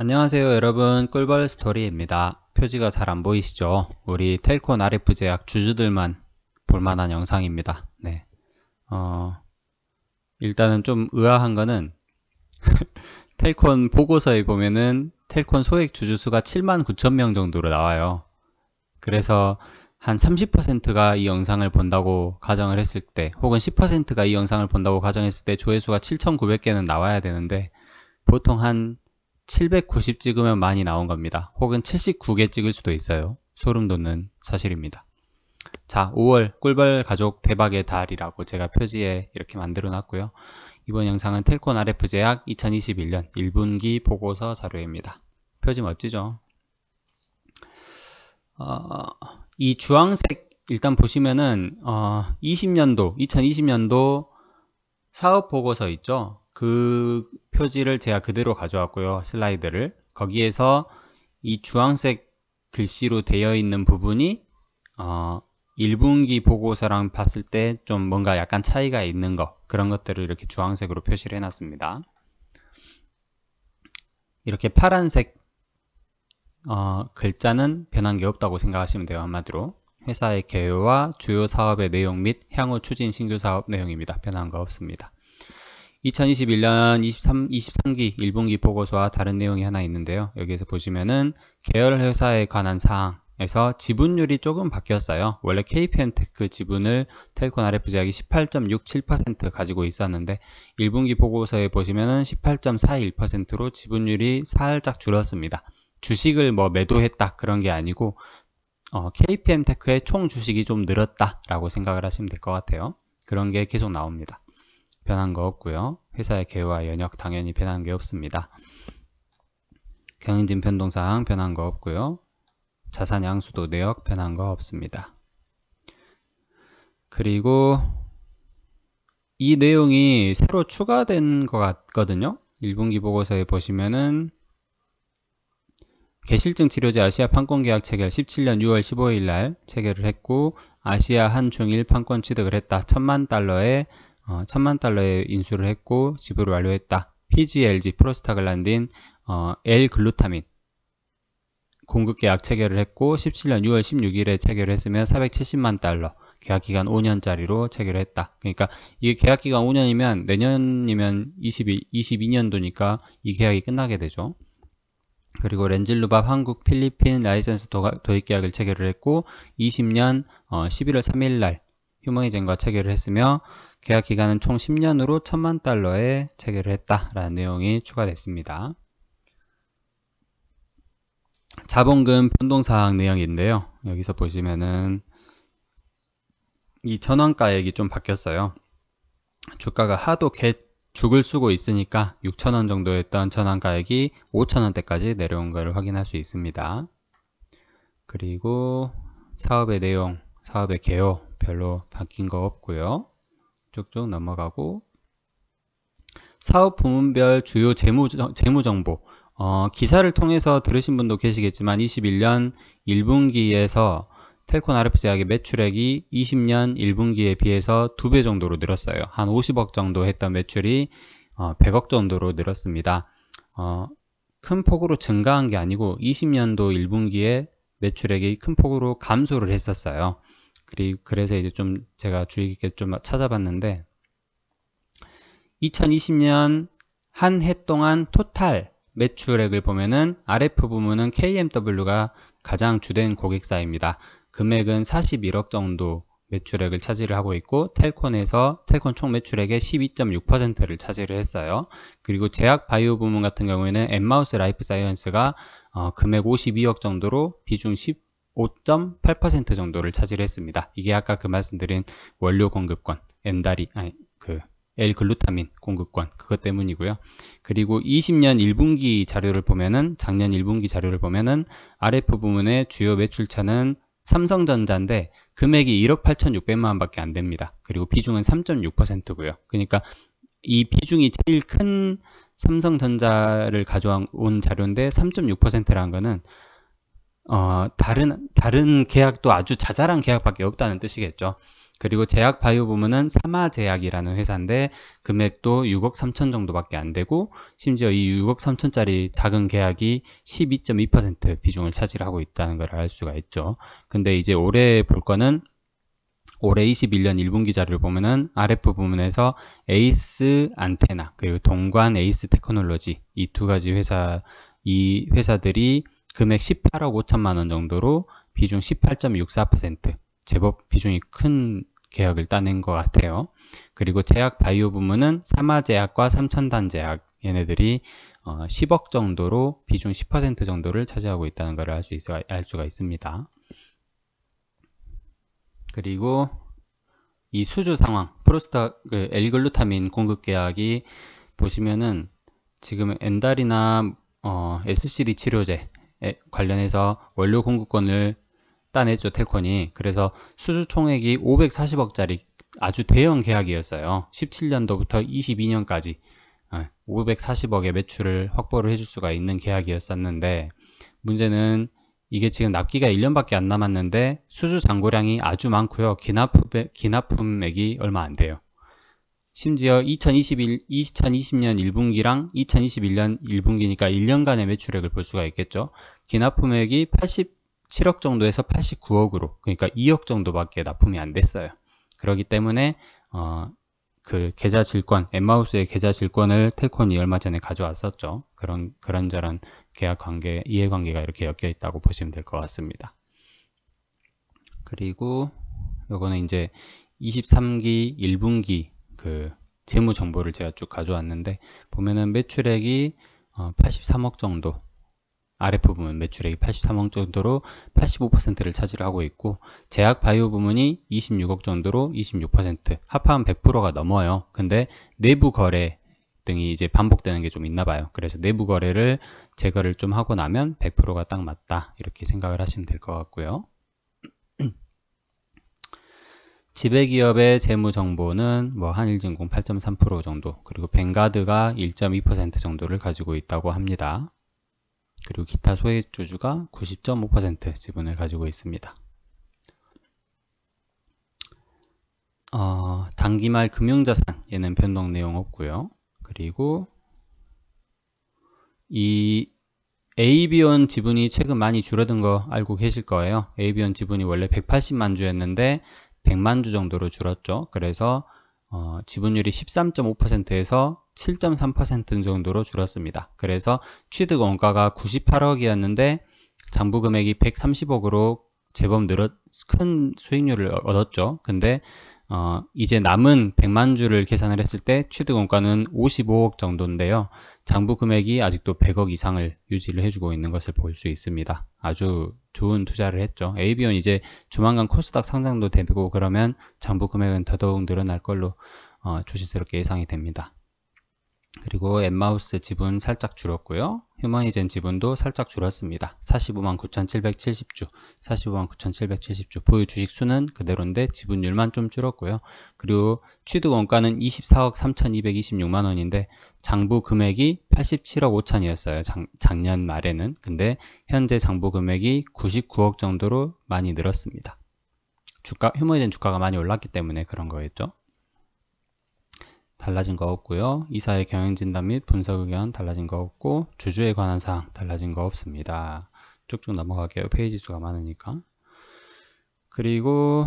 안녕하세요 여러분, 꿀벌 스토리입니다. 표지가 잘 안 보이시죠? 우리 텔콘 RF 제약 주주들만 볼만한 영상입니다. 네. 일단은 좀 의아한 거는 텔콘 보고서에 보면은 텔콘 소액 주주 수가 79,000명 정도로 나와요. 그래서 한 30%가 이 영상을 본다고 가정을 했을 때, 혹은 10%가 이 영상을 본다고 가정했을 때 조회수가 7,900개는 나와야 되는데 보통 한 790 찍으면 많이 나온 겁니다. 혹은 79개 찍을 수도 있어요. 소름 돋는 사실입니다. 자, 5월 꿀벌 가족 대박의 달이라고 제가 표지에 이렇게 만들어 놨고요. 이번 영상은 텔콘 RF 제약 2021년 1분기 보고서 자료입니다. 표지 멋지죠? 이 주황색 일단 보시면은 2020년도 사업 보고서 있죠? 그 표지를 제가 그대로 가져왔고요. 슬라이드를. 거기에서 이 주황색 글씨로 되어 있는 부분이 1분기 보고서랑 봤을 때 좀 뭔가 약간 차이가 있는 거, 그런 것들을 이렇게 주황색으로 표시를 해놨습니다. 이렇게 파란색 글자는 변한 게 없다고 생각하시면 돼요. 한마디로 회사의 개요와 주요 사업의 내용 및 향후 추진 신규 사업 내용입니다. 변한 거 없습니다. 2021년 23기 1분기 보고서와 다른 내용이 하나 있는데요. 여기에서 보시면은 계열 회사에 관한 사항에서 지분율이 조금 바뀌었어요. 원래 KPM테크 지분을 텔콘 RF 제약이 18.67% 가지고 있었는데 1분기 보고서에 보시면은 18.41%로 지분율이 살짝 줄었습니다. 주식을 뭐 매도했다 그런 게 아니고 KPM테크의 총 주식이 좀 늘었다라고 생각을 하시면 될 것 같아요. 그런 게 계속 나옵니다. 변한 거 없고요. 회사의 개요와 연역 당연히 변한 게 없습니다. 경영진 변동사항 변한 거 없고요. 자산 양수도 내역 변한 거 없습니다. 그리고 이 내용이 새로 추가된 것 같거든요. 1분기 보고서에 보시면은 개실증 치료제 아시아 판권 계약 체결 17년 6월 15일 날 체결을 했고 아시아 한중일 판권 취득을 했다. 1000만 달러에 인수를 했고 지불을 완료했다. PGLG 프로스타글란딘 L-글루타민 공급 계약 체결을 했고 17년 6월 16일에 체결을 했으면 470만 달러 계약기간 5년짜리로 체결을 했다. 그러니까 이게 계약기간 5년이면 내년이면 22년도니까 이 계약이 끝나게 되죠. 그리고 렌질루밥 한국 필리핀 라이센스 도입 계약을 체결을 했고 20년 11월 3일 날 휴머이젠과 체결을 했으며 계약 기간은 총 10년으로 1000만 달러에 체결을 했다라는 내용이 추가됐습니다. 자본금 변동사항 내용인데요. 여기서 보시면은 이 전환가액이 좀 바뀌었어요. 주가가 하도 죽을 쓰고 있으니까 6,000원 정도였던 전환가액이 5,000원대까지 내려온 것을 확인할 수 있습니다. 그리고 사업의 내용, 사업의 개요 별로 바뀐 거 없고요. 쭉쭉 넘어가고 사업 부문별 주요 재무정보 기사를 통해서 들으신 분도 계시겠지만 21년 1분기에서 텔콘 RF 제약의 매출액이 20년 1분기에 비해서 2배 정도로 늘었어요. 한 50억 정도 했던 매출이 100억 정도로 늘었습니다. 큰 폭으로 증가한 게 아니고 20년도 1분기에 매출액이 큰 폭으로 감소를 했었어요. 그래서 이제 좀 제가 주의 깊게 좀 찾아봤는데 2020년 한 해 동안 토탈 매출액을 보면은 RF 부문은 KMW가 가장 주된 고객사입니다. 금액은 41억 정도 매출액을 차지를 하고 있고 텔콘 총 매출액의 12.6%를 차지를 했어요. 그리고 제약 바이오 부문 같은 경우에는 엠마우스 라이프 사이언스가 금액 52억 정도로 비중 15.8% 정도를 차지를 했습니다. 이게 아까 그 말씀드린 원료 공급권, L-글루타민 공급권 그것 때문이고요. 그리고 20년 1분기 자료를 보면은 작년 1분기 자료를 보면은 RF 부문의 주요 매출차는 삼성전자인데 금액이 1억 8,600만 원밖에 안 됩니다. 그리고 비중은 3.6%고요. 그러니까 이 비중이 제일 큰 삼성전자를 가져온 자료인데 3.6%라는 거는 다른 계약도 아주 자잘한 계약밖에 없다는 뜻이겠죠. 그리고 제약 바이오 부문은 사마제약이라는 회사인데 금액도 6억 3천 정도밖에 안 되고 심지어 이 6억 3천짜리 작은 계약이 12.2% 비중을 차지하고 있다는 걸 알 수가 있죠. 근데 이제 올해 볼 거는 올해 21년 1분기 자료를 보면은 RF 부문에서 에이스 안테나 그리고 동관 에이스 테크놀로지 이 두 가지 이 회사들이 금액 18억 5천만 원 정도로 비중 18.64% 제법 비중이 큰 계약을 따낸 것 같아요. 그리고 제약 바이오 부문은 사마제약과 삼천단제약 얘네들이 10억 정도로 비중 10% 정도를 차지하고 있다는 걸 알 수가 있습니다. 그리고 이 수주 상황, L글루타민 공급 계약이 보시면은 지금 엔달이나 SCD 치료제 관련해서 원료 공급권을 따냈죠, 텔콘이. 그래서 수주 총액이 540억짜리 아주 대형 계약이었어요. 17년도부터 22년까지 540억의 매출을 확보를 해줄 수가 있는 계약이었었는데 문제는 이게 지금 납기가 1년밖에 안 남았는데 수주 잔고량이 아주 많고요. 기납품액이 얼마 안 돼요. 심지어 2020년 1분기랑 2021년 1분기니까 1년간의 매출액을 볼 수가 있겠죠. 기납품액이 87억 정도에서 89억으로 그러니까 2억 정도밖에 납품이 안 됐어요. 그렇기 때문에 그 계좌 질권, 엠마우스의 계좌 질권을 텔콘이 얼마 전에 가져왔었죠. 그런저런 계약 관계, 이해관계가 이렇게 엮여 있다고 보시면 될 것 같습니다. 그리고 요거는 이제 23기 1분기 그 재무 정보를 제가 쭉 가져왔는데 보면은 매출액이 83억 정도 RF 부문 매출액이 83억 정도로 85%를 차지하고 있고 제약 바이오 부문이 26억 정도로 26% 합하면 100%가 넘어요. 근데 내부 거래 등이 이제 반복되는 게 좀 있나 봐요. 그래서 내부 거래를 제거를 좀 하고 나면 100%가 딱 맞다 이렇게 생각을 하시면 될 것 같고요. 지배기업의 재무정보는 뭐 한일진공 8.3% 정도 그리고 뱅가드가 1.2% 정도를 가지고 있다고 합니다. 그리고 기타 소액주주가 90.5% 지분을 가지고 있습니다. 단기말 금융자산 얘는 변동 내용 없고요. 그리고 이 AB온 지분이 최근 많이 줄어든 거 알고 계실 거예요. AB온 지분이 원래 180만 주였는데 100만 주 정도로 줄었죠. 그래서 지분율이 13.5%에서 7.3% 정도로 줄었습니다. 그래서 취득 원가가 98억이었는데 장부 금액이 130억으로 제법 큰 수익률을 얻었죠. 근데 이제 남은 100만 주를 계산을 했을 때 취득 원가는 55억 정도인데요. 장부 금액이 아직도 100억 이상을 유지를 해주고 있는 것을 볼 수 있습니다. 아주 좋은 투자를 했죠. AB온 이제 조만간 코스닥 상장도 되고 그러면 장부 금액은 더더욱 늘어날 걸로 조심스럽게 예상이 됩니다. 그리고 엠마우스 지분 살짝 줄었고요. 휴머니젠 지분도 살짝 줄었습니다. 45만 9,770주, 45만 9,770주. 보유 주식 수는 그대로인데 지분율만 좀 줄었고요. 그리고 취득 원가는 24억 3,226만 원인데 장부 금액이 87억 5천이었어요. 작년 말에는. 근데 현재 장부 금액이 99억 정도로 많이 늘었습니다. 휴머니젠 주가가 많이 올랐기 때문에 그런 거였죠. 달라진 거 없고요. 이사의 경영진단 및 분석 의견 달라진 거 없고 주주에 관한 사항 달라진 거 없습니다. 쭉쭉 넘어갈게요. 페이지 수가 많으니까. 그리고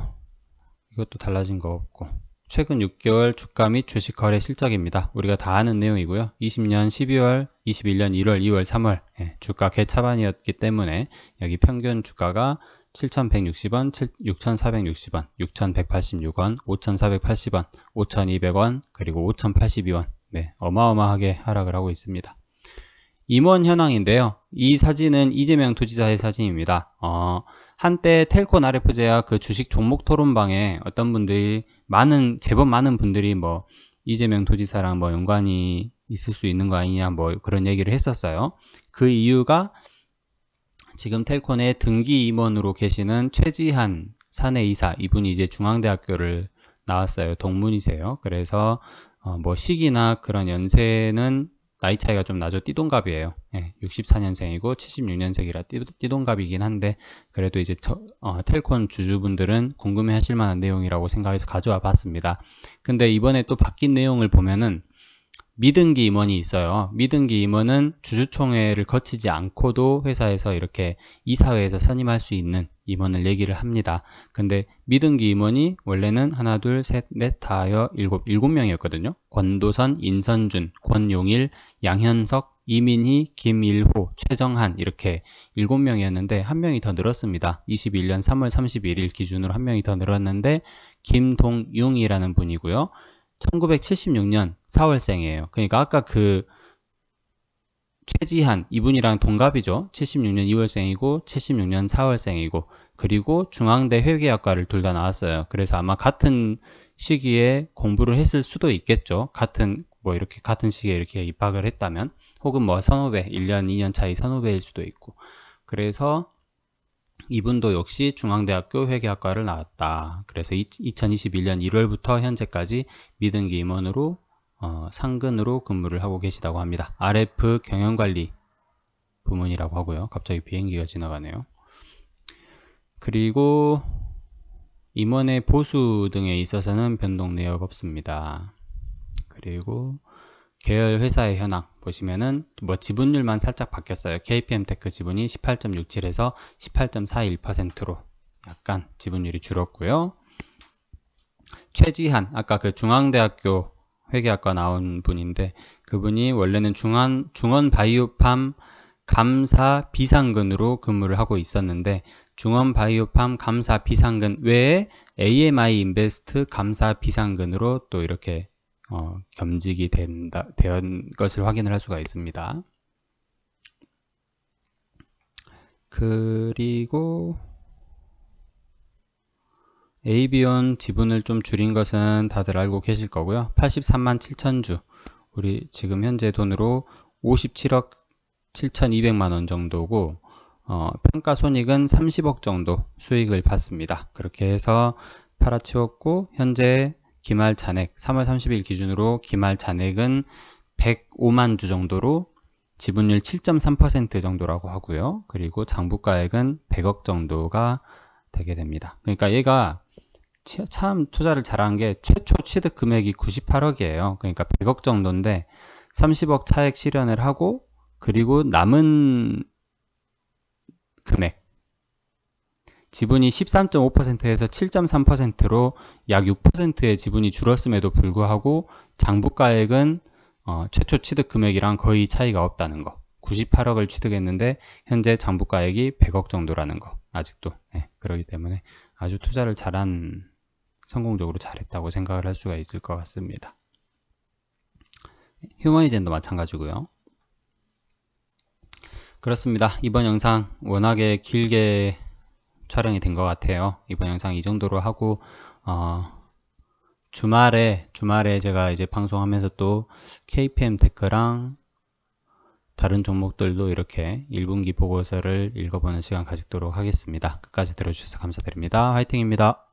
이것도 달라진 거 없고 최근 6개월 주가 및 주식 거래 실적입니다. 우리가 다 아는 내용이고요. 20년 12월, 21년 1월, 2월, 3월 주가 개차반이었기 때문에 여기 평균 주가가 7,160원, 6,460원, 6,186원, 5,480원, 5,200원, 그리고 5,082원. 네, 어마어마하게 하락을 하고 있습니다. 임원 현황인데요. 이 사진은 이재명 도지사의 사진입니다. 한때 텔콘 RF제약 그 주식 종목 토론방에 어떤 분들이 제법 많은 분들이 뭐 이재명 도지사랑 뭐 연관이 있을 수 있는 거 아니냐 뭐 그런 얘기를 했었어요. 그 이유가 지금 텔콘의 등기 임원으로 계시는 최지한 사내이사 이분이 이제 중앙대학교를 나왔어요. 동문이세요. 그래서 뭐 시기나 그런 연세는 나이 차이가 좀 나죠. 띠동갑이에요. 64년생이고 76년생이라 띠동갑이긴 한데 그래도 이제 텔콘 주주분들은 궁금해 하실 만한 내용이라고 생각해서 가져와 봤습니다. 근데 이번에 또 바뀐 내용을 보면은 미등기 임원이 있어요. 미등기 임원은 주주총회를 거치지 않고도 회사에서 이렇게 이사회에서 선임할 수 있는 임원을 얘기를 합니다. 근데 미등기 임원이 원래는 하나, 둘, 셋, 넷, 다여, 일곱 명이었거든요. 권도선, 인선준, 권용일, 양현석, 이민희, 김일호, 최정한 이렇게 7명이었는데 한 명이 더 늘었습니다. 21년 3월 31일 기준으로 한 명이 더 늘었는데 김동융이라는 분이고요. 1976년 4월생이에요. 그러니까 아까 그 최지한 이분이랑 동갑이죠. 76년 2월생이고 76년 4월생이고 그리고 중앙대 회계학과를 둘 다 나왔어요. 그래서 아마 같은 시기에 공부를 했을 수도 있겠죠. 이렇게 같은 시기에 이렇게 입학을 했다면 혹은 뭐 선후배 1년 2년 차이 선후배일 수도 있고 그래서 이분도 역시 중앙대학교 회계학과를 나왔다. 그래서 2021년 1월부터 현재까지 미등기 임원으로 상근으로 근무를 하고 계시다고 합니다. RF 경영관리 부문이라고 하고요. 갑자기 비행기가 지나가네요. 그리고 임원의 보수 등에 있어서는 변동 내역 없습니다. 그리고 계열 회사의 현황 보시면은 뭐 지분율만 살짝 바뀌었어요. KPM테크 지분이 18.67에서 18.41%로 약간 지분율이 줄었고요. 최지한 아까 그 중앙대학교 회계학과 나온 분인데 그분이 원래는 중원바이오팜 감사 비상근으로 근무를 하고 있었는데 중원바이오팜 감사 비상근 외에 AMI 인베스트 감사 비상근으로 또 이렇게 겸직이 된 것을 확인을 할 수가 있습니다. 그리고 에이비온 지분을 좀 줄인 것은 다들 알고 계실 거고요. 83만 7천주 우리 지금 현재 돈으로 57억 7,200만 원 정도고 평가손익은 30억 정도 수익을 받습니다. 그렇게 해서 팔아치웠고 현재 기말 잔액 3월 30일 기준으로 기말 잔액은 105만 주 정도로 지분율 7.3% 정도라고 하고요. 그리고 장부가액은 100억 정도가 되게 됩니다. 그러니까 얘가 참 투자를 잘한 게 최초 취득 금액이 98억이에요. 그러니까 100억 정도인데 30억 차액 실현을 하고 그리고 남은 금액 지분이 13.5%에서 7.3%로 약 6%의 지분이 줄었음에도 불구하고 장부가액은 최초 취득 금액이랑 거의 차이가 없다는 거. 98억을 취득했는데 현재 장부가액이 100억 정도라는 거. 아직도. 그렇기 때문에 아주 투자를 성공적으로 잘했다고 생각을 할 수가 있을 것 같습니다. 휴머니젠도 마찬가지고요. 그렇습니다. 이번 영상 워낙에 길게 촬영이 된 것 같아요. 이번 영상 이 정도로 하고 주말에 제가 이제 방송하면서 또 KPM테크랑 다른 종목들도 이렇게 1분기 보고서를 읽어보는 시간 가지도록 하겠습니다. 끝까지 들어주셔서 감사드립니다. 화이팅입니다.